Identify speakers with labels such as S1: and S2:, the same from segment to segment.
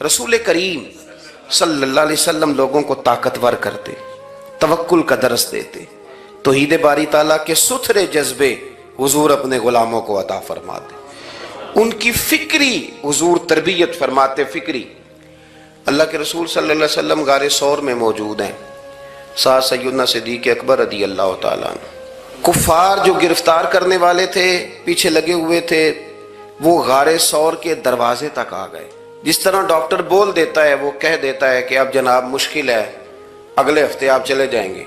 S1: رسول کریم صلی اللہ علیہ وسلم لوگوں کو طاقتور کرتے، توکل کا درس دیتے، توحید باری تعالیٰ کے ستھرے جذبے حضور اپنے غلاموں کو عطا فرماتے، ان کی فکری حضور تربیت فرماتے، فکری۔ اللہ کے رسول صلی اللہ علیہ وسلم غار ثور میں موجود ہیں، ساتھ سیدنا صدیق اکبر رضی اللہ تعالیٰ عنہ۔ کفار جو گرفتار کرنے والے تھے، پیچھے لگے ہوئے تھے، وہ غار ثور کے دروازے تک آ گئے۔ جس طرح ڈاکٹر بول دیتا ہے، وہ کہہ دیتا ہے کہ اب جناب مشکل ہے، اگلے ہفتے آپ چلے جائیں گے،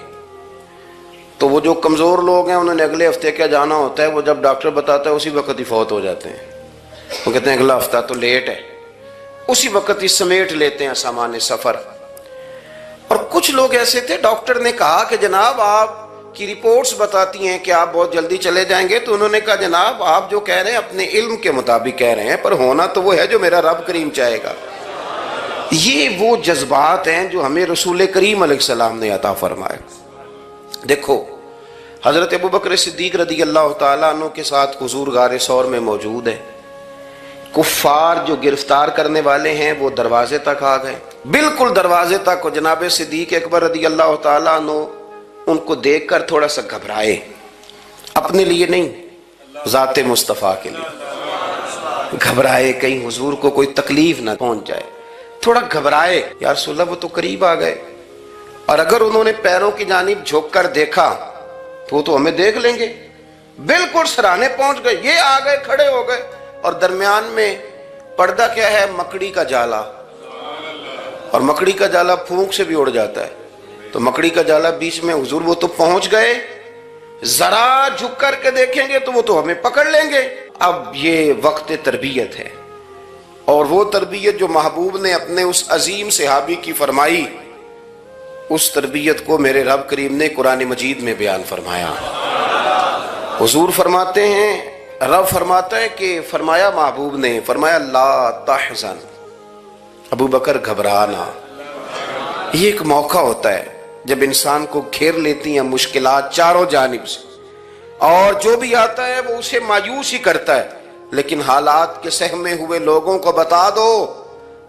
S1: تو وہ جو کمزور لوگ ہیں انہوں نے اگلے ہفتے کیا جانا ہوتا ہے، وہ جب ڈاکٹر بتاتا ہے اسی وقت ہی فوت ہو جاتے ہیں۔ وہ کہتے ہیں اگلا ہفتہ تو لیٹ ہے، اسی وقت ہی سمیٹ لیتے ہیں سامان سفر۔ اور کچھ لوگ ایسے تھے، ڈاکٹر نے کہا کہ جناب آپ کی رپورٹس بتاتی ہیں کہ آپ بہت جلدی چلے جائیں گے، تو انہوں نے کہا جناب آپ جو کہہ رہے ہیں اپنے علم کے مطابق کہہ رہے ہیں، پر ہونا تو وہ ہے جو میرا رب کریم چاہے گا۔ یہ وہ جذبات ہیں جو ہمیں رسول کریم علیہ السلام نے عطا فرمائے۔ دیکھو حضرت ابوبکر صدیق رضی اللہ تعالیٰ عنہ کے ساتھ حضور غار ثور میں موجود ہے، کفار جو گرفتار کرنے والے ہیں وہ دروازے تک آ گئے، بالکل دروازے تک۔ جناب صدیق اکبر رضی اللہ تعالیٰ عنہ ان کو دیکھ کر تھوڑا سا گھبرائے، اپنے لیے نہیں، ذات مصطفیٰ کے لیے گھبرائے، کہیں حضور کو کوئی تکلیف نہ پہنچ جائے، تھوڑا گھبرائے۔ یا رسول اللہ وہ تو قریب آ گئے، اور اگر انہوں نے پیروں کی جانب جھک کر دیکھا تو وہ تو ہمیں دیکھ لیں گے۔ بالکل سرانے پہنچ گئے، یہ آ گئے، کھڑے ہو گئے، اور درمیان میں پردہ کیا ہے؟ مکڑی کا جالا، اور مکڑی کا جالا پھونک سے بھی اڑ جاتا ہے، تو مکڑی کا جالا بیچ میں۔ حضور وہ تو پہنچ گئے، ذرا جھک کر کے دیکھیں گے تو وہ تو ہمیں پکڑ لیں گے۔ اب یہ وقت تربیت ہے، اور وہ تربیت جو محبوب نے اپنے اس عظیم صحابی کی فرمائی، اس تربیت کو میرے رب کریم نے قرآن مجید میں بیان فرمایا۔ حضور فرماتے ہیں، رب فرماتا ہے کہ فرمایا محبوب نے، فرمایا لا تحزن، ابو بکر گھبرانا۔ یہ ایک موقع ہوتا ہے جب انسان کو گھیر لیتی ہیں مشکلات چاروں جانب سے، اور جو بھی آتا ہے وہ اسے مایوس ہی کرتا ہے، لیکن حالات کے سہمے ہوئے لوگوں کو بتا دو،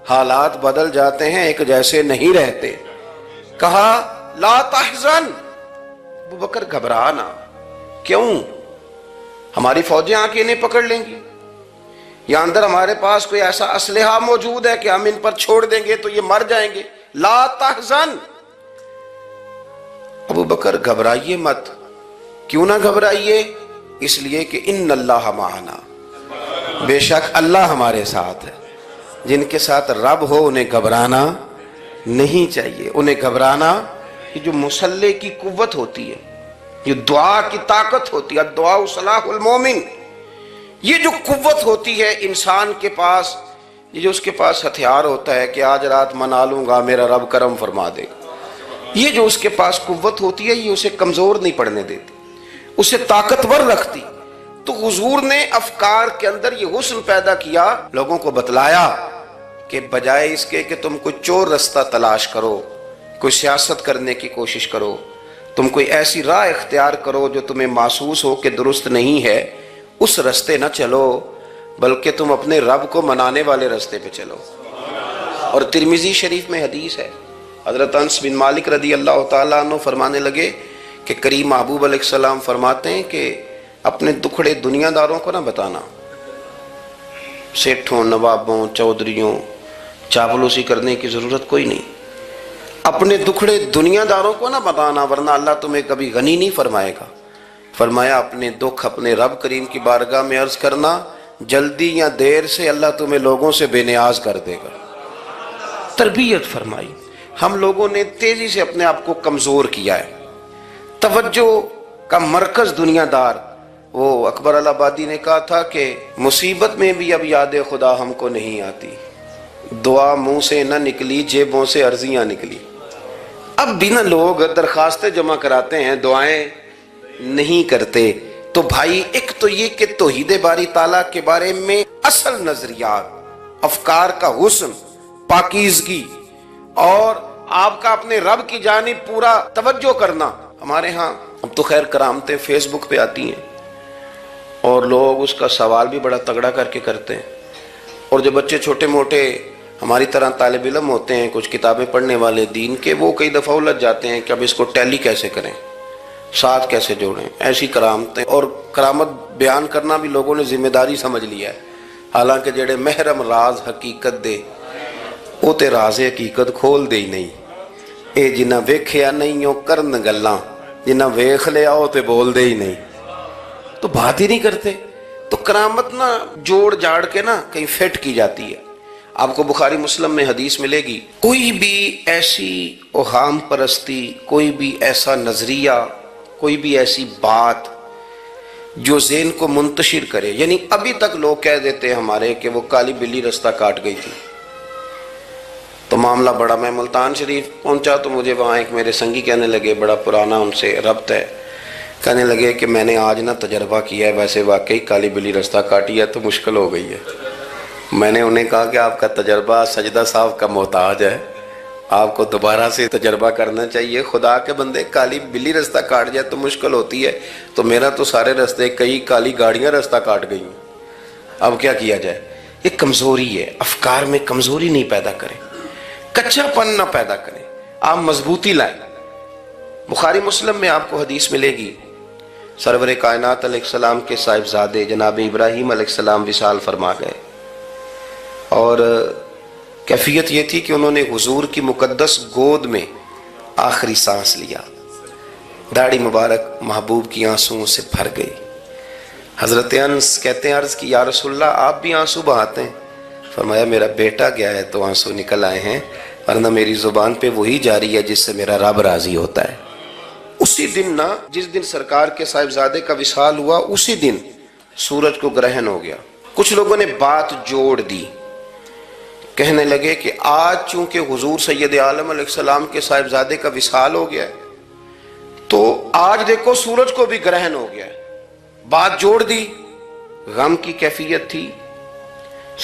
S1: حالات بدل جاتے ہیں، ایک جیسے نہیں رہتے۔ کہا لا تحزن، ابو بکر گھبرانا، کیوں؟ ہماری فوجیں آ کے انہیں پکڑ لیں گی، یا اندر ہمارے پاس کوئی ایسا اسلحہ موجود ہے کہ ہم ان پر چھوڑ دیں گے تو یہ مر جائیں گے۔ لا تحزن، ابو بکر گھبرائیے مت۔ کیوں نہ گھبرائیے؟ اس لیے کہ ان اللہ معنا، بے شک اللہ ہمارے ساتھ ہے۔ جن کے ساتھ رب ہو انہیں گھبرانا نہیں چاہیے۔ انہیں گھبرانا، یہ جو مسلح کی قوت ہوتی ہے، یہ دعا کی طاقت ہوتی ہے، دعا صلاح المومن، یہ جو قوت ہوتی ہے انسان کے پاس، یہ جو اس کے پاس ہتھیار ہوتا ہے کہ آج رات منا لوں گا میرا رب کرم فرما دے گا، یہ جو اس کے پاس قوت ہوتی ہے، یہ اسے کمزور نہیں پڑنے دیتی، اسے طاقتور رکھتی۔ تو حضور نے افکار کے اندر یہ حسن پیدا کیا، لوگوں کو بتلایا کہ بجائے اس کے کہ تم کوئی چور رستہ تلاش کرو، کوئی سیاست کرنے کی کوشش کرو، تم کوئی ایسی راہ اختیار کرو جو تمہیں محسوس ہو کہ درست نہیں ہے، اس رستے نہ چلو، بلکہ تم اپنے رب کو منانے والے رستے پہ چلو۔ اور ترمذی شریف میں حدیث ہے، حضرت انس بن مالک رضی اللہ تعالیٰ عنہ فرمانے لگے کہ کریم محبوب علیہ السلام فرماتے ہیں کہ اپنے دکھڑے دنیا داروں کو نہ بتانا، سیٹھوں، نوابوں، چودھریوں، چاپلوسی کرنے کی ضرورت کوئی نہیں، اپنے دکھڑے دنیا داروں کو نہ بتانا، ورنہ اللہ تمہیں کبھی غنی نہیں فرمائے گا۔ فرمایا اپنے دکھ اپنے رب کریم کی بارگاہ میں عرض کرنا، جلدی یا دیر سے اللہ تمہیں لوگوں سے بے نیاز کر دے گا۔ تربیت فرمائی۔ ہم لوگوں نے تیزی سے اپنے آپ کو کمزور کیا ہے، توجہ کا مرکز دنیا دار۔ وہ اکبر الہآبادی نے کہا تھا کہ مصیبت میں بھی اب یاد خدا ہم کو نہیں آتی، دعا منہ سے نہ نکلی، جیبوں سے عرضیاں نکلی۔ اب بھی نہ لوگ درخواستیں جمع کراتے ہیں، دعائیں نہیں کرتے۔ تو بھائی ایک تو یہ کہ توحید باری تعالیٰ کے بارے میں اصل نظریات، افکار کا حسن، پاکیزگی، اور آپ کا اپنے رب کی جانب پورا توجہ کرنا۔ ہمارے ہاں اب تو خیر کرامتیں فیس بک پہ آتی ہیں، اور لوگ اس کا سوال بھی بڑا تگڑا کر کے کرتے ہیں، اور جو بچے چھوٹے موٹے ہماری طرح طالب علم ہوتے ہیں کچھ کتابیں پڑھنے والے دین کے، وہ کئی دفعہ الجھ جاتے ہیں کہ اب اس کو ٹیلی کیسے کریں، ساتھ کیسے جوڑیں، ایسی کرامتیں، اور کرامت بیان کرنا بھی لوگوں نے ذمہ داری سمجھ لیا ہے، حالانکہ جڑے محرم راز حقیقت دے وہ تے راز حقیقت کھول دے ہی نہیں، اے جنہ ویکھیا نہیں او کرن گلاں، جنہ ویکھ لیا او تے بول دے ہی نہیں، تو بات ہی نہیں کرتے۔ تو کرامت نا جوڑ جاڑ کے نا کہیں فٹ کی جاتی ہے۔ آپ کو بخاری مسلم میں حدیث ملے گی، کوئی بھی ایسی اوہام پرستی، کوئی بھی ایسا نظریہ، کوئی بھی ایسی بات جو ذہن کو منتشر کرے، یعنی ابھی تک لوگ کہہ دیتے ہیں ہمارے کہ وہ کالی بلی رستہ کاٹ گئی تھی، تو معاملہ بڑا، میں ملتان شریف پہنچا تو مجھے وہاں ایک میرے سنگی کہنے لگے، بڑا پرانا ان سے ربط ہے، کہنے لگے کہ میں نے آج نہ تجربہ کیا ہے، ویسے واقعی کالی بلی رستہ کاٹی ہے تو مشکل ہو گئی ہے۔ میں نے انہیں کہا کہ آپ کا تجربہ سجدہ صاحب کا محتاج ہے، آپ کو دوبارہ سے تجربہ کرنا چاہیے، خدا کے بندے کالی بلی رستہ کاٹ جائے تو مشکل ہوتی ہے، تو میرا تو سارے رستے کئی کالی گاڑیاں رستہ کاٹ گئی ہیں، اب کیا کیا جائے؟ یہ کمزوری ہے، افکار میں کمزوری نہیں پیدا کریں، کچا پن نہ پیدا کریں، آپ مضبوطی لائیں۔ بخاری مسلم میں آپ کو حدیث ملے گی، سرور کائنات علیہ السلام کے صاحبزادے جناب ابراہیم علیہ السلام وصال فرما گئے، اور کیفیت یہ تھی کہ انہوں نے حضور کی مقدس گود میں آخری سانس لیا، داڑھی مبارک محبوب کی آنسوؤں سے بھر گئی۔ حضرت انس کہتے ہیں عرض کی یا رسول اللہ آپ بھی آنسو بہاتے ہیں؟ فرمایا میرا بیٹا گیا ہے تو آنسو نکل آئے ہیں، ورنہ میری زبان پہ وہی جاری ہے جس سے میرا رب راضی ہوتا ہے۔ اسی دن نا، جس دن سرکار کے صاحبزادے کا وصال ہوا، اسی دن سورج کو گرہن ہو گیا۔ کچھ لوگوں نے بات جوڑ دی، کہنے لگے کہ آج چونکہ حضور سید عالم علیہ السلام کے صاحبزادے کا وصال ہو گیا ہے تو آج دیکھو سورج کو بھی گرہن ہو گیا ہے، بات جوڑ دی۔ غم کی کیفیت تھی،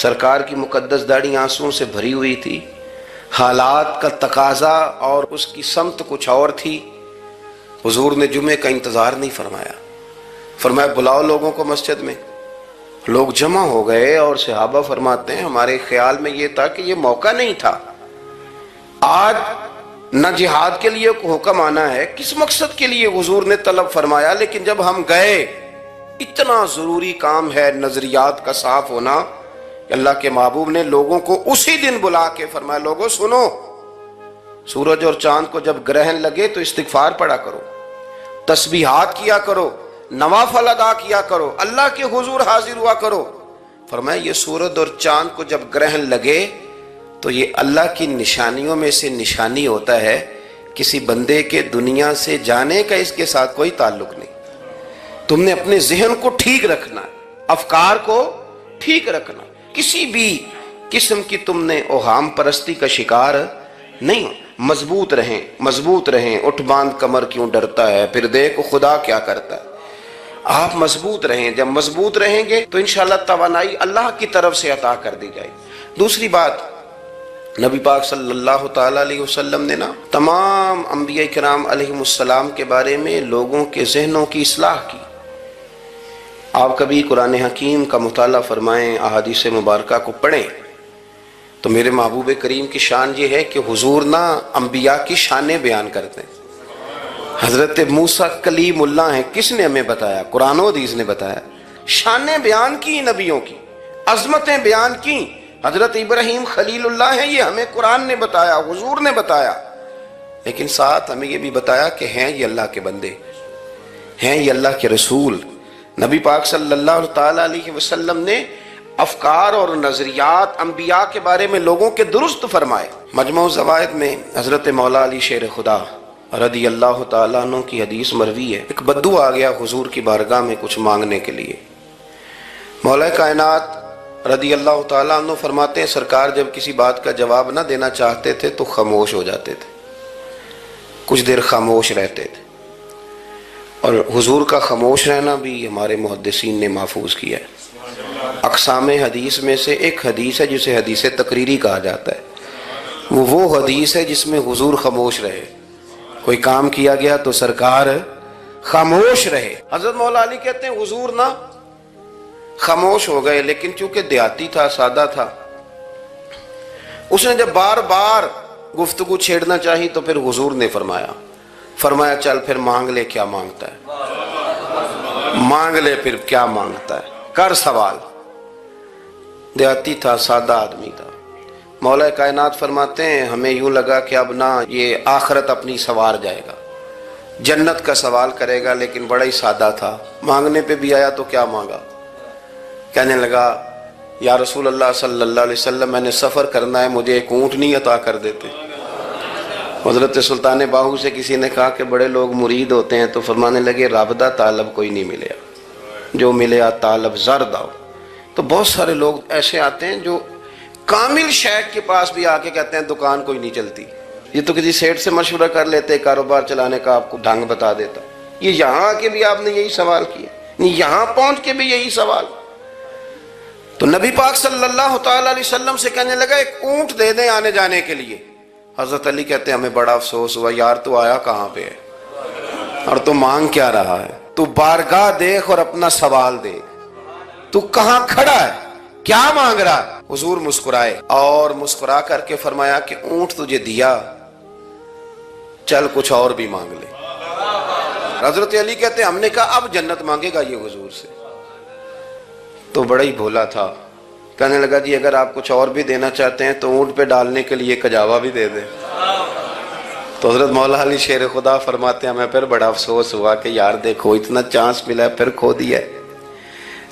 S1: سرکار کی مقدس داڑھی آنسوؤں سے بھری ہوئی تھی، حالات کا تقاضا اور اس کی سمت کچھ اور تھی۔ حضور نے جمعے کا انتظار نہیں فرمایا، فرمایا بلاؤ لوگوں کو مسجد میں۔ لوگ جمع ہو گئے اور صحابہ فرماتے ہیں ہمارے خیال میں یہ تھا کہ یہ موقع نہیں تھا، آج نہ جہاد کے لیے حکم آنا ہے، کس مقصد کے لیے حضور نے طلب فرمایا، لیکن جب ہم گئے اتنا ضروری کام ہے نظریات کا صاف ہونا کہ اللہ کے محبوب نے لوگوں کو اسی دن بلا کے فرمایا لوگوں سنو، سورج اور چاند کو جب گرہن لگے تو استغفار پڑھا کرو، تسبیحات کیا کرو، نوافل ادا کیا کرو، اللہ کے حضور حاضر ہوا کرو۔ فرمایا یہ سورج اور چاند کو جب گرہن لگے تو یہ اللہ کی نشانیوں میں سے نشانی ہوتا ہے، کسی بندے کے دنیا سے جانے کا اس کے ساتھ کوئی تعلق نہیں۔ تم نے اپنے ذہن کو ٹھیک رکھنا، افکار کو ٹھیک رکھنا، کسی بھی قسم کی تم نے اوہام پرستی کا شکار نہیں ہو، مضبوط رہیں، مضبوط رہیں، اٹھ باندھ کمر کیوں ڈرتا ہے، پھر دیکھو خدا کیا کرتا ہے۔ آپ مضبوط رہیں، جب مضبوط رہیں گے تو انشاءاللہ توانائی اللہ کی طرف سے عطا کر دی جائے۔ دوسری بات، نبی پاک صلی اللہ تعالیٰ علیہ وسلم نے نا تمام انبیاء کرام علیہ السلام کے بارے میں لوگوں کے ذہنوں کی اصلاح کی۔ آپ کبھی قرآن حکیم کا مطالعہ فرمائیں، احادیث مبارکہ کو پڑھیں تو میرے محبوب کریم کی شان یہ ہے کہ حضور نا انبیاء کی شانیں بیان کرتے ہیں۔ حضرت موسیٰ کلیم اللہ ہیں، کس نے ہمیں بتایا؟ قرآن و حدیث نے بتایا، شانیں بیان کی نبیوں کی، عظمتیں بیان کی۔ حضرت ابراہیم خلیل اللہ ہیں، یہ ہمیں قرآن نے بتایا، حضور نے بتایا، لیکن ساتھ ہمیں یہ بھی بتایا کہ ہیں یہ اللہ کے بندے، ہیں یہ اللہ کے رسول۔ نبی پاک صلی اللہ تعالیٰ علیہ وسلم نے افکار اور نظریات انبیاء کے بارے میں لوگوں کے درست فرمائے۔ مجموع الزوائد میں حضرت مولا علی شیر خدا رضی اللہ تعالیٰ عنہ کی حدیث مروی ہے، ایک بدو آ گیا حضور کی بارگاہ میں کچھ مانگنے کے لیے۔ مولا کائنات رضی اللہ تعالیٰ عنہ فرماتے ہیں سرکار جب کسی بات کا جواب نہ دینا چاہتے تھے تو خاموش ہو جاتے تھے، کچھ دیر خاموش رہتے تھے، اور حضور کا خاموش رہنا بھی ہمارے محدثین نے محفوظ کیا ہے۔ اقسام حدیث میں سے ایک حدیث ہے جسے حدیث تقریری کہا جاتا ہے، وہ حدیث ہے جس میں حضور خاموش رہے، کوئی کام کیا گیا تو سرکار خاموش رہے۔ حضرت مولا علی کہتے ہیں حضور نہ خاموش ہو گئے، لیکن چونکہ دیہاتی تھا، سادہ تھا، اس نے جب بار بار گفتگو چھیڑنا چاہی تو پھر حضور نے فرمایا چل پھر مانگ لے کیا مانگتا ہے، مانگ لے پھر کیا مانگتا ہے، کر سوال۔ دیہاتی تھا، سادہ آدمی تھا۔ مولا کائنات فرماتے ہیں ہمیں یوں لگا کہ اب نہ یہ آخرت اپنی سوار جائے گا، جنت کا سوال کرے گا، لیکن بڑا ہی سادہ تھا۔ مانگنے پہ بھی آیا تو کیا مانگا، کہنے لگا یا رسول اللہ صلی اللہ علیہ وسلم میں نے سفر کرنا ہے، مجھے ایک اونٹنی عطا کر دیتے۔ حضرت سلطان باہو سے کسی نے کہا کہ بڑے لوگ مرید ہوتے ہیں، تو فرمانے لگے رب دا طالب کوئی نہیں ملیا، جو ملیا طالب زرد آؤ۔ تو بہت سارے لوگ ایسے آتے ہیں جو کامل شیخ کے پاس بھی آ کے کہتے ہیں دکان کوئی نہیں چلتی، یہ تو کسی سیٹ سے مشورہ کر لیتے، کاروبار چلانے کا آپ کو ڈھنگ بتا دیتا۔ یہ یہاں آ کے بھی آپ نے یہی سوال کیا، یہاں پہنچ کے بھی یہی سوال۔ تو نبی پاک صلی اللہ تعالی علیہ وسلم سے کہنے لگا ایک اونٹ دے دیں آنے جانے کے لیے۔ حضرت علی کہتے ہیں ہمیں بڑا افسوس ہوا، یار تو آیا کہاں پہ ہے اور تو مانگ کیا رہا ہے، تو بارگاہ دیکھ اور اپنا سوال دیکھ، تو کہاں کھڑا ہے، کیا مانگ رہا ہے۔ حضور مسکرائے اور مسکرا کر کے فرمایا کہ اونٹ تجھے دیا، چل کچھ اور بھی مانگ لے۔ حضرت علی کہتے ہیں ہم نے کہا اب جنت مانگے گا یہ حضور سے، تو بڑا ہی بھولا تھا، کہنے لگا جی اگر آپ کچھ اور بھی دینا چاہتے ہیں تو اونٹ پہ ڈالنے کے لیے کجاوا بھی دے دیں۔ تو حضرت مولا علی شیر خدا فرماتے ہیں ہمیں پھر بڑا افسوس ہوا کہ یار دیکھو اتنا چانس ملا ہے پھر کھو دیا ہے۔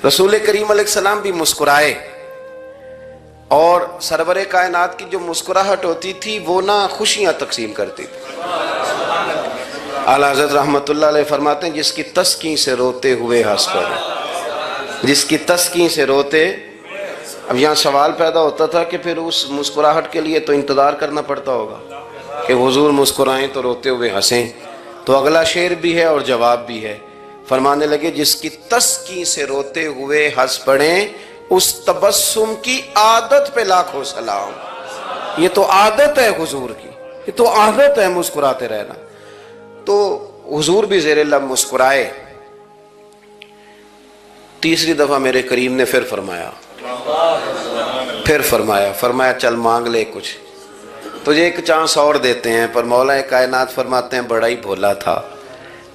S1: رسول کریم علیہ السلام بھی مسکرائے، اور سرور کائنات کی جو مسکراہٹ ہوتی تھی وہ نہ خوشیاں تقسیم کرتی تھی۔ اعلیٰ حضرت رحمت اللہ علیہ فرماتے ہیں جس کی تسکین سے روتے ہوئے ہنس پڑے، جس کی تسکین سے روتے۔ اب یہاں سوال پیدا ہوتا تھا کہ پھر اس مسکراہٹ کے لیے تو انتظار کرنا پڑتا ہوگا کہ حضور مسکرائیں تو روتے ہوئے ہنسیں، تو اگلا شعر بھی ہے اور جواب بھی ہے۔ فرمانے لگے جس کی تسکین سے روتے ہوئے ہنس پڑیں اس تبسم کی عادت پہ لاکھوں سلام۔ یہ تو عادت ہے حضور کی، یہ تو عادت ہے مسکراتے رہنا۔ تو حضور بھی زیر لب مسکرائے۔ تیسری دفعہ میرے کریم نے پھر فرمایا چل مانگ لے کچھ، تجھے ایک چانس اور دیتے ہیں۔ پر مولا کائنات فرماتے ہیں بڑا ہی بھولا تھا،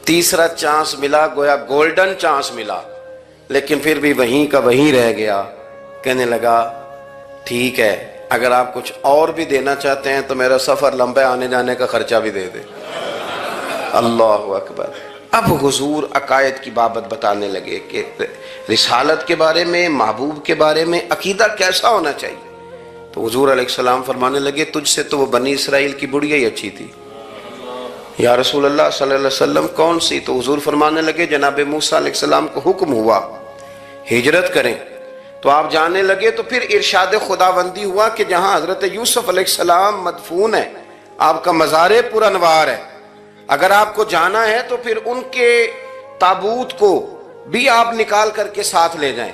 S1: تیسرا چانس ملا، گویا گولڈن چانس ملا، لیکن پھر بھی وہیں کا وہیں رہ گیا۔ کہنے لگا ٹھیک ہے اگر آپ کچھ اور بھی دینا چاہتے ہیں تو میرا سفر لمبا آنے جانے کا خرچہ بھی دے دے۔ اللہ اکبر۔ اب حضور عقائد کی بابت بتانے لگے کہ رسالت کے بارے میں، محبوب کے بارے میں عقیدہ کیسا ہونا چاہیے۔ تو حضور علیہ السلام فرمانے لگے تجھ سے تو وہ بنی اسرائیل کی بڑھیا ہی اچھی تھی۔ یا رسول اللہ صلی اللہ علیہ وسلم کون سی؟ تو حضور فرمانے لگے جناب موسیٰ علیہ السلام کو حکم ہوا ہجرت کریں، تو آپ جانے لگے، تو پھر ارشاد خداوندی ہوا کہ جہاں حضرت یوسف علیہ السلام مدفون ہے، آپ کا مزار پر انوار ہے، اگر آپ کو جانا ہے تو پھر ان کے تابوت کو بھی آپ نکال کر کے ساتھ لے جائیں۔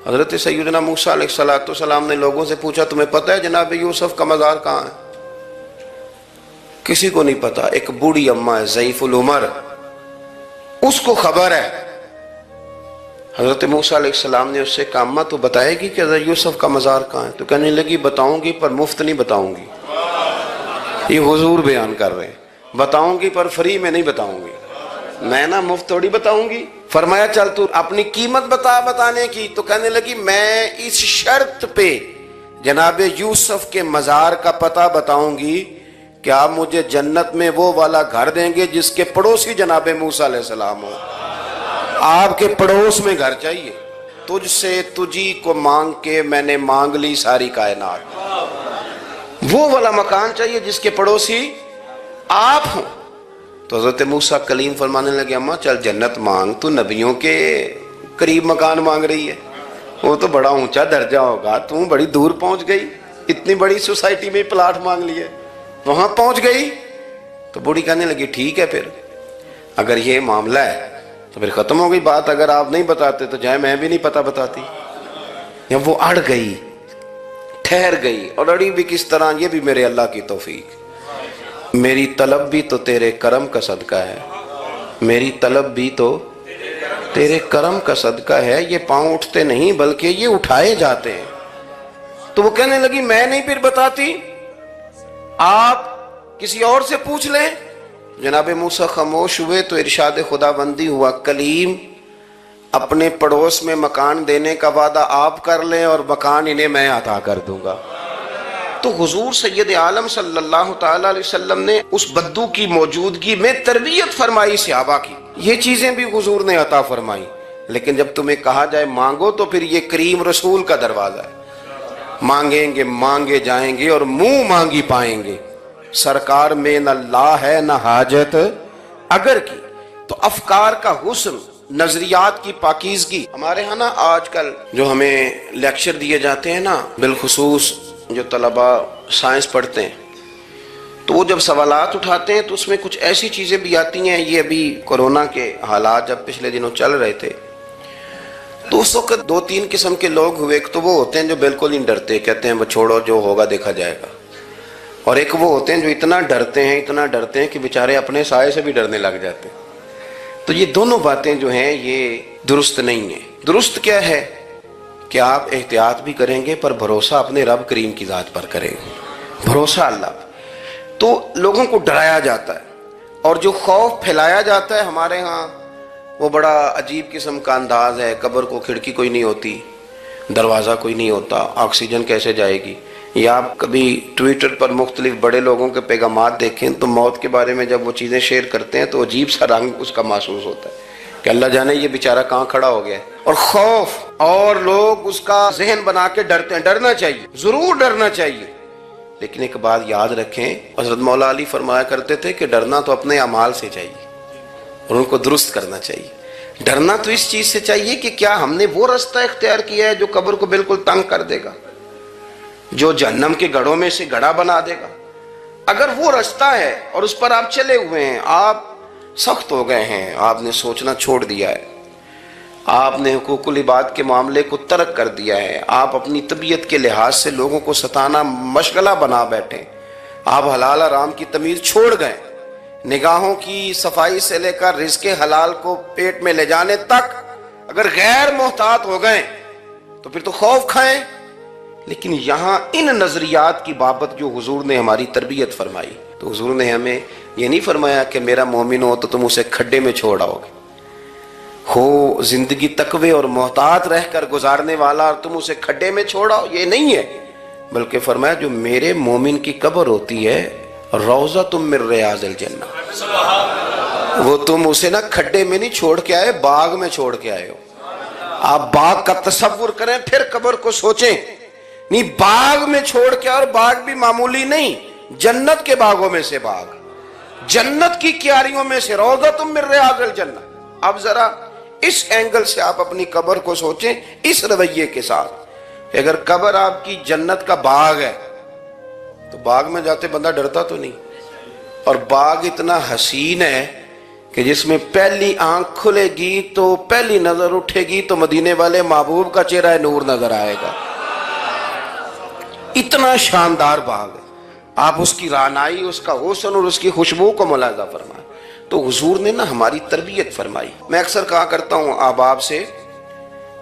S1: حضرت سیدنا موسیٰ علیہ السلام نے لوگوں سے پوچھا تمہیں پتہ ہے جناب یوسف کا مزار کہاں ہے؟ کسی کو نہیں پتا۔ ایک بوڑھی اماں ہے ضعیف العمر، اس کو خبر ہے۔ حضرت موسیٰ علیہ السلام نے اس سے کہا اماں تو بتائے گی کہ حضرت یوسف کا مزار کہاں ہے؟ تو کہنے لگی بتاؤں گی پر مفت نہیں بتاؤں گی۔ یہ حضور بیان کر رہے ہیں، بتاؤں گی پر فری میں نہیں بتاؤں گی، میں نا مفت تھوڑی بتاؤں گی۔ فرمایا چل تو اپنی قیمت بتا بتانے کی۔ تو کہنے لگی میں اس شرط پہ جناب یوسف کے مزار کا پتہ بتاؤں گی کہ آپ مجھے جنت میں وہ والا گھر دیں گے جس کے پڑوسی جناب موسیٰ علیہ السلام ہو۔ آپ کے پڑوس میں گھر چاہیے۔ تجھ سے تجھی کو مانگ کے میں نے مانگ لی ساری کائنات، وہ والا مکان چاہیے جس کے پڑوسی آپ ہوں۔ تو حضرت موسیٰ کلیم فرمانے لگے اماں چل جنت مانگ، تو نبیوں کے قریب مکان مانگ رہی ہے، وہ تو بڑا اونچا درجہ ہوگا، تو بڑی دور پہنچ گئی، اتنی بڑی سوسائٹی میں پلاٹ مانگ لیے، وہاں پہنچ گئی۔ تو بوڑھی کہنے لگی ٹھیک ہے پھر اگر یہ معاملہ ہے تو پھر ختم ہو گئی بات، اگر آپ نہیں بتاتے تو جائے میں بھی نہیں پتہ بتاتی۔ یا وہ اڑ گئی، ٹھہر گئی، اور اڑی بھی کس طرح؟ یہ بھی میرے اللہ کی توفیق، میری طلب بھی تو تیرے کرم کا صدقہ ہے، میری طلب بھی تو تیرے کرم کا صدقہ ہے۔ یہ پاؤں اٹھتے نہیں بلکہ یہ اٹھائے جاتے ہیں۔ تو وہ کہنے لگی میں نہیں پھر بتاتی، آپ کسی اور سے پوچھ لیں۔ جناب موسیٰ خاموش ہوئے تو ارشاد خدا بندی ہوا، کلیم اپنے پڑوس میں مکان دینے کا وعدہ آپ کر لیں اور مکان انہیں میں عطا کر دوں گا۔ تو حضور سید عالم صلی اللہ تعالی علیہ وسلم نے اس بدو کی موجودگی میں تربیت فرمائی صحابہ کی، یہ چیزیں بھی حضور نے عطا فرمائی۔ لیکن جب تمہیں کہا جائے مانگو تو پھر یہ کریم رسول کا دروازہ ہے، مانگیں گے مانگے جائیں گے اور منہ مانگی پائیں گے، سرکار میں نہ لا ہے نہ حاجت اگر کی۔ تو افکار کا حسن، نظریات کی پاکیزگی، ہمارے ہاں نا آج کل جو ہمیں لیکچر دیے جاتے ہیں نا، بالخصوص جو طلباء سائنس پڑھتے ہیں، تو وہ جب سوالات اٹھاتے ہیں تو اس میں کچھ ایسی چیزیں بھی آتی ہیں، یہ ابھی کورونا کے حالات جب پچھلے دنوں چل رہے تھے تو اس وقت 2-3 قسم کے لوگ ہوئے۔ ایک تو وہ ہوتے ہیں جو بالکل نہیں ڈرتے، کہتے ہیں وہ چھوڑو جو ہوگا دیکھا جائے گا، اور ایک وہ ہوتے ہیں جو اتنا ڈرتے ہیں کہ بیچارے اپنے سائے سے بھی ڈرنے لگ جاتے ہیں۔ تو یہ دونوں باتیں جو ہیں یہ درست نہیں ہیں۔ درست کیا ہے کہ آپ احتیاط بھی کریں گے پر بھروسہ اپنے رب کریم کی ذات پر کریں گے، بھروسہ اللہ پر۔ تو لوگوں کو ڈرایا جاتا ہے اور جو خوف پھیلایا جاتا ہے ہمارے ہاں وہ بڑا عجیب قسم کا انداز ہے، قبر کو کھڑکی کوئی نہیں ہوتی، دروازہ کوئی نہیں ہوتا، آکسیجن کیسے جائے گی۔ یا آپ کبھی ٹویٹر پر مختلف بڑے لوگوں کے پیغامات دیکھیں تو موت کے بارے میں جب وہ چیزیں شیئر کرتے ہیں تو عجیب سا رنگ اس کا محسوس ہوتا ہے کہ اللہ جانے یہ بیچارہ کہاں کھڑا ہو گیا ہے، اور خوف، اور لوگ اس کا ذہن بنا کے ڈرتے ہیں۔ ڈرنا چاہیے، ضرور ڈرنا چاہیے، لیکن ایک بات یاد رکھیں، حضرت مولا علی فرمایا کرتے تھے کہ ڈرنا تو اپنے اعمال سے چاہیے اور ان کو درست کرنا چاہیے۔ ڈرنا تو اس چیز سے چاہیے کہ کیا ہم نے وہ رستہ اختیار کیا ہے جو قبر کو بالکل تنگ کر دے گا، جو جہنم کے گڑھوں میں سے گڑھا بنا دے گا۔ اگر وہ رستہ ہے اور اس پر آپ چلے ہوئے ہیں، آپ سخت ہو گئے ہیں، آپ نے سوچنا چھوڑ دیا ہے، آپ نے حقوق العباد کے معاملے کو ترک کر دیا ہے، آپ اپنی طبیعت کے لحاظ سے لوگوں کو ستانا مشغلہ بنا بیٹھے، آپ حلال حرام کی تمیز چھوڑ گئے، نگاہوں کی صفائی سے لے کر رزق حلال کو پیٹ میں لے جانے تک اگر غیر محتاط ہو گئے تو پھر تو خوف کھائیں۔ لیکن یہاں ان نظریات کی بابت جو حضور نے ہماری تربیت فرمائی، تو حضور نے ہمیں یہ نہیں فرمایا کہ میرا مومن ہو تو تم اسے کھڈے میں چھوڑ آؤ گے، ہو زندگی تقوی اور محتاط رہ کر گزارنے والا اور تم اسے کھڈے میں چھوڑ آؤ، یہ نہیں ہے، بلکہ فرمایا جو میرے مومن کی قبر ہوتی ہے روضۃ من ریاض الجنہ، وہ تم اسے نہ کھڈے میں نہیں چھوڑ کے آئے، باغ میں چھوڑ کے آئے ہو۔ آپ باغ کا تصور کریں پھر قبر کو سوچیں، نہیں باغ میں چھوڑ کے، اور باغ بھی معمولی نہیں، جنت کے باغوں میں سے باغ، جنت کی کیاریوں میں سے، روضۃ من ریاض الجنہ۔ اب ذرا اس اینگل سے آپ اپنی قبر کو سوچیں، اس رویے کے ساتھ کہ اگر قبر آپ کی جنت کا باغ ہے تو باغ میں جاتے بندہ ڈرتا تو نہیں، اور باغ اتنا حسین ہے کہ جس میں پہلی آنکھ کھلے گی تو پہلی نظر اٹھے گی تو مدینے والے محبوب کا چہرہ نور نظر آئے گا، اتنا شاندار باغ ہے۔ آپ اس کی رعنائی، اس کا حسن اور اس کی خوشبو کو ملاحظہ فرمائیں۔ تو حضور نے نا ہماری تربیت فرمائی۔ میں اکثر کہا کرتا ہوں احباب سے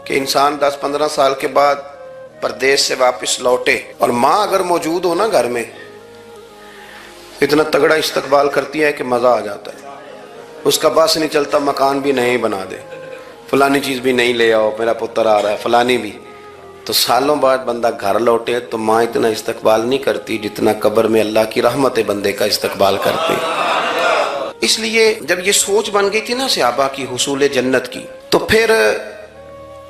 S1: کہ انسان 10-15 سال کے بعد پردیس سے واپس لوٹے اور ماں اگر موجود ہو نا گھر میں، اتنا تگڑا استقبال کرتی ہے کہ مزہ آ جاتا ہے، اس کا بس نہیں چلتا، مکان بھی نہیں بنا دے، فلانی چیز بھی نہیں لے آؤ، میرا پتر آ رہا ہے، فلانی بھی۔ تو سالوں بعد بندہ گھر لوٹے تو ماں اتنا استقبال نہیں کرتی جتنا قبر میں اللہ کی رحمت بندے کا استقبال کرتی۔ اس لیے جب یہ سوچ بن گئی تھی نا صحابہ کی حصول جنت کی، تو پھر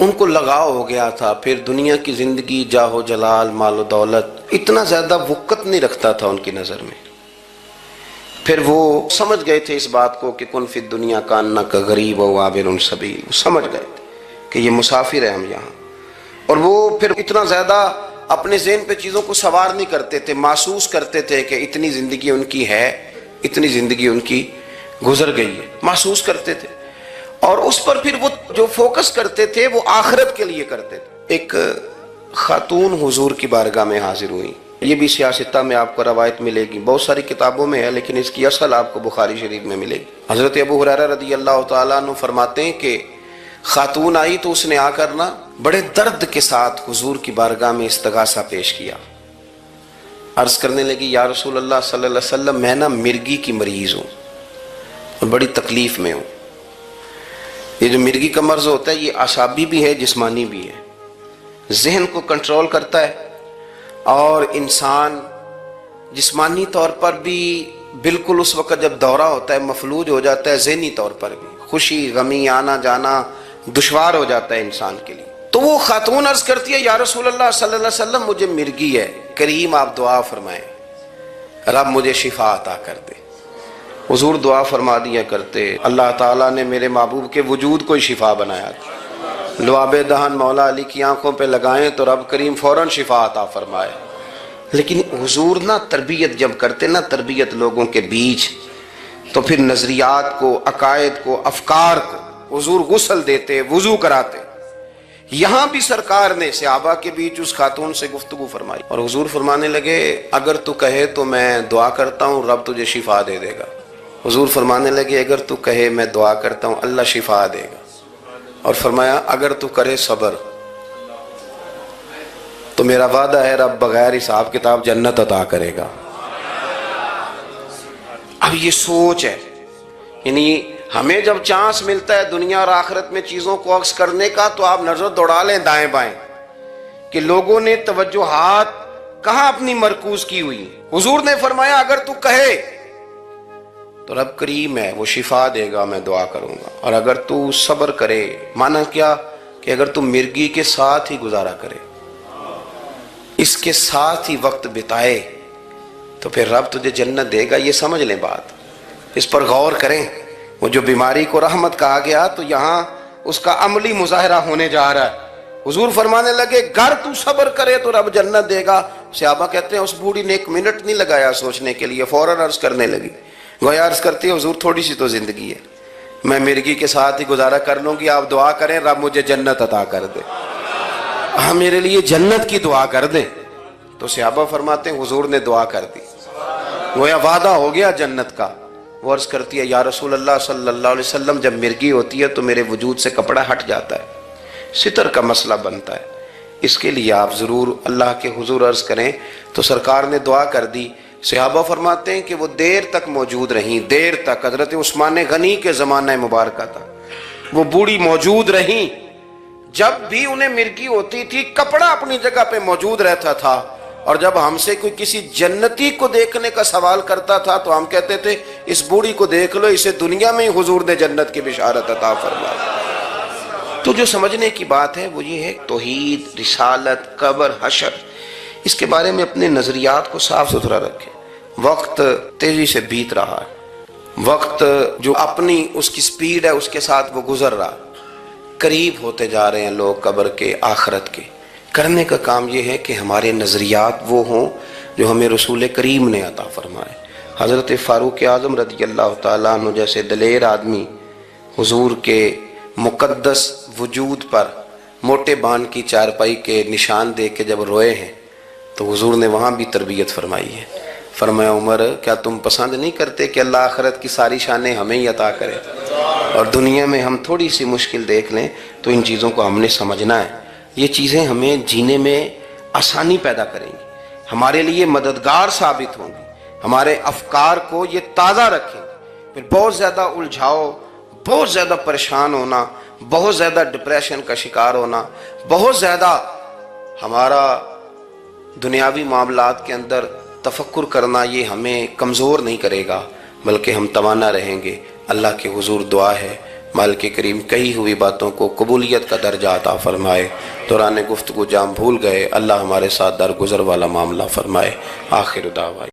S1: ان کو لگاؤ ہو گیا تھا، پھر دنیا کی زندگی، جاہ و جلال، مال و دولت اتنا زیادہ وقت نہیں رکھتا تھا ان کی نظر میں۔ پھر وہ سمجھ گئے تھے اس بات کو کہ کن فی الدنیا کانک غریب و عابر سبیل، وہ سمجھ گئے تھے کہ یہ مسافر ہیں ہم یہاں، اور وہ پھر اتنا زیادہ اپنے ذہن پہ چیزوں کو سوار نہیں کرتے تھے، محسوس کرتے تھے کہ اتنی زندگی ان کی ہے، اتنی زندگی ان کی گزر گئی ہے، محسوس کرتے تھے، اور اس پر پھر وہ جو فوکس کرتے تھے وہ آخرت کے لیے کرتے تھے۔ ایک خاتون حضور کی بارگاہ میں حاضر ہوئی، یہ بھی سیاستہ میں آپ کو روایت ملے گی، بہت ساری کتابوں میں ہے لیکن اس کی اصل آپ کو بخاری شریف میں ملے گی۔ حضرت ابو ہریرہ رضی اللہ تعالیٰ عنہ فرماتے ہیں کہ خاتون آئی تو اس نے آ کر نا بڑے درد کے ساتھ حضور کی بارگاہ میں استغاثہ پیش کیا. عرض کرنے لگی یا رسول اللہ صلی اللہ علیہ وسلم میں نا مرگی کی مریض ہوں اور بڑی تکلیف میں ہوں. یہ جو مرگی کا مرض ہوتا ہے یہ اعصابی بھی ہے جسمانی بھی ہے. ذہن کو کنٹرول کرتا ہے اور انسان جسمانی طور پر بھی بالکل اس وقت جب دورہ ہوتا ہے مفلوج ہو جاتا ہے، ذہنی طور پر بھی خوشی غمی آنا جانا دشوار ہو جاتا ہے انسان کے لیے. تو وہ خاتون عرض کرتی ہے یا رسول اللہ صلی اللہ علیہ وسلم مجھے مرگی ہے، کریم آپ دعا فرمائیں رب مجھے شفا عطا کر دے. حضور دعا فرما دیا کرتے، اللہ تعالیٰ نے میرے محبوب کے وجود کو شفا بنایا. لعاب دہن مولا علی کی آنکھوں پہ لگائیں تو رب کریم فوراً شفا عطا فرمائے. لیکن حضور نا تربیت جب کرتے نا تربیت لوگوں کے بیچ، تو پھر نظریات کو، عقائد کو، افکار کو حضور غسل دیتے، وضو کراتے. یہاں بھی سرکار نے صحابہ کے بیچ اس خاتون سے گفتگو فرمائی اور حضور فرمانے لگے اگر تو کہے تو میں دعا کرتا ہوں رب تجھے شفا دے دے گا. حضور فرمانے لگے اگر تو کہے میں دعا کرتا ہوں اللہ شفا دے گا. اور فرمایا اگر تو کرے صبر تو میرا وعدہ ہے رب بغیر حساب کتاب جنت عطا کرے گا. اب یہ سوچ ہے، یعنی ہمیں جب چانس ملتا ہے دنیا اور آخرت میں چیزوں کو عکس کرنے کا تو آپ نظر دوڑا لیں دائیں بائیں کہ لوگوں نے توجہات کہاں اپنی مرکوز کی ہوئی. حضور نے فرمایا اگر تو کہے تو رب کریم ہے وہ شفا دے گا، میں دعا کروں گا. اور اگر تو صبر کرے، مانا کیا کہ اگر تو مرگی کے ساتھ ہی گزارا کرے، اس کے ساتھ ہی وقت بتائے تو پھر رب تجھے جنت دے گا. یہ سمجھ لیں بات، اس پر غور کریں. وہ جو بیماری کو رحمت کہا گیا تو یہاں اس کا عملی مظاہرہ ہونے جا رہا ہے. حضور فرمانے لگے گر تو صبر کرے تو رب جنت دے گا. صحابہ کہتے ہیں اس بوڑھی نے 1 منٹ نہیں لگایا سوچنے کے لیے، فوراً عرض کرنے لگی. گویا عرض کرتی ہے حضور تھوڑی سی تو زندگی ہے، میں مرگی کے ساتھ ہی گزارا کر لوں گی، آپ دعا کریں رب مجھے جنت عطا کر دے، ہاں میرے لیے جنت کی دعا کر دیں. تو صحابہ فرماتے ہیں حضور نے دعا کر دی، گویا وعدہ ہو گیا جنت کا. وہ عرض کرتی ہے یا رسول اللہ صلی اللہ علیہ وسلم جب مرگی ہوتی ہے تو میرے وجود سے کپڑا ہٹ جاتا ہے، ستر کا مسئلہ بنتا ہے، اس کے لیے آپ ضرور اللہ کے حضور عرض کریں. تو سرکار نے دعا کر دی. صحابہ فرماتے ہیں کہ وہ دیر تک موجود رہیں، دیر تک. حضرت عثمان غنی کے زمانہ مبارکہ تھا وہ بوڑھی موجود رہیں. جب بھی انہیں مرگی ہوتی تھی کپڑا اپنی جگہ پہ موجود رہتا تھا. اور جب ہم سے کوئی کسی جنتی کو دیکھنے کا سوال کرتا تھا تو ہم کہتے تھے اس بوڑھی کو دیکھ لو، اسے دنیا میں ہی حضور نے جنت کی بشارت عطا فرما. تو جو سمجھنے کی بات ہے وہ یہ ہے توحید، رسالت، قبر، حشر، اس کے بارے میں اپنے نظریات کو صاف ستھرا رکھیں. وقت تیزی سے بیت رہا ہے، وقت جو اپنی اس کی سپیڈ ہے اس کے ساتھ وہ گزر رہا. قریب ہوتے جا رہے ہیں لوگ قبر کے، آخرت کے. کرنے کا کام یہ ہے کہ ہمارے نظریات وہ ہوں جو ہمیں رسول کریم نے عطا فرمائے. حضرت فاروق اعظم رضی اللہ تعالیٰ عنہ جیسے دلیر آدمی حضور کے مقدس وجود پر موٹے بان کی چارپائی کے نشان دے کے جب روئے ہیں تو حضور نے وہاں بھی تربیت فرمائی ہے. فرمایا عمر کیا تم پسند نہیں کرتے کہ اللہ آخرت کی ساری شانیں ہمیں ہی عطا کرے، اور دنیا میں ہم تھوڑی سی مشکل دیکھ لیں تو ان چیزوں کو ہم نے سمجھنا ہے. یہ چیزیں ہمیں جینے میں آسانی پیدا کریں گی، ہمارے لیے مددگار ثابت ہوں گی، ہمارے افکار کو یہ تازہ رکھیں گے. پھر بہت زیادہ الجھاؤ، بہت زیادہ پریشان ہونا، بہت زیادہ ڈپریشن کا شکار ہونا، بہت زیادہ ہمارا دنیاوی معاملات کے اندر تفکر کرنا یہ ہمیں کمزور نہیں کرے گا بلکہ ہم توانا رہیں گے. اللہ کے حضور دعا ہے مالک کریم کہی ہوئی باتوں کو قبولیت کا درجہ عطا فرمائے. دوران گفتگو جام بھول گئے، اللہ ہمارے ساتھ درگزر والا معاملہ فرمائے. آخر دعوی